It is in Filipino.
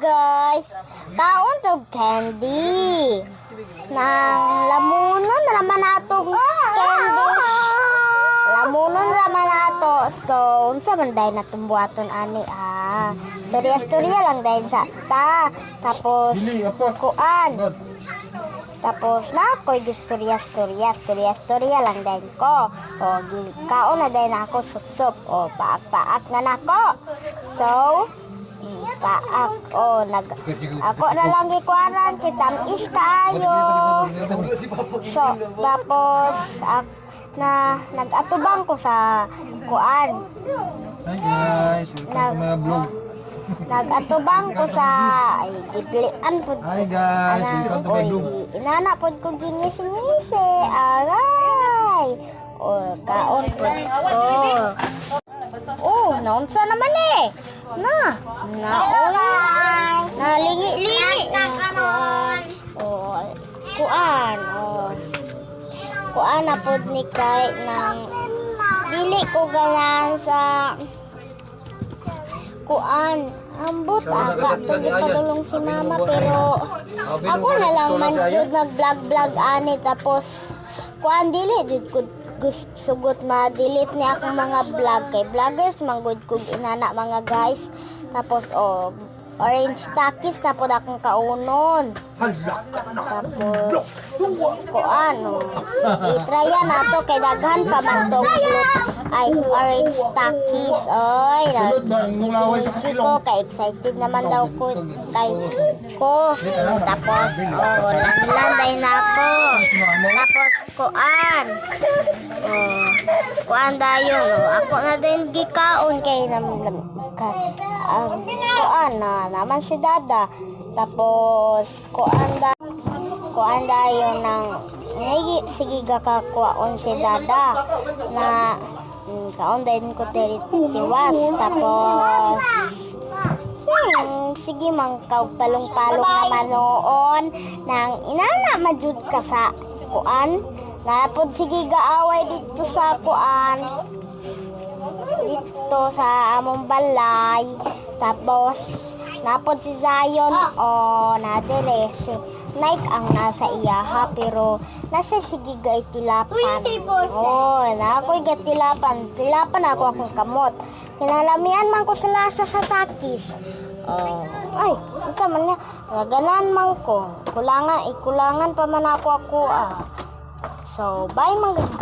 guys, kaon tog candy. Nang lamunon naman atong candy. Lamunon naman ato. So, unsa man dahil natong buhaton ani Storya-storya lang dahil sa ta. Tapos kuan. Tapos na ko'y storya lang dahil ko. O, kaon na dahil na ako sup-sup. O, paak-paak na nako. So, paak. O, ako na lang gikuaran. Kitamis kaayo. So, tapos, nag-atubang ko sa kuan. Hi guys, welcome sa mga vlog. Nag-atubang ko sa iplian po. Hi guys, welcome to my vlog. Inana po ko ginyisi-nyisi. Aray. O, kaon po. Naunsa naman eh. Nalingi-lingi. Kuan. Kuan na po ni kay ng dili ko ganan sa kuan. Ambot aga tuloy padulong si mama pero ako na lang man jud nag-vlog ani tapos kuan dili jud ko sugot ma-delete ni akong mga vlog kay vloggers manggod ko inana mga guys tapos orange takis na po akong kaunon. Tapos kuan itraya na to kay daghan pa man to ay orange takis oy isi ko kay excited naman daw ko kay ko tapos landay na ako tapos kuan dayon ako na din gikaon kay kuan naman si dada tapos kuan dayon ng sige gakakuaon si dada na kaon din ko tiwas tapos sige mang palong-palong naman noon nang inana majud ka sa kuan napod sige gaaway dito sa kuan dito sa among balay tapos napod si Zion nadire si Nike ang nasa iyaha pero nasa sige gay tilapan na ako'y gatilapan ako akong kamot tinalamian man ko sa lasa sa takis ay unsa man nga ganan man ko kulangan pa man ako so bye mga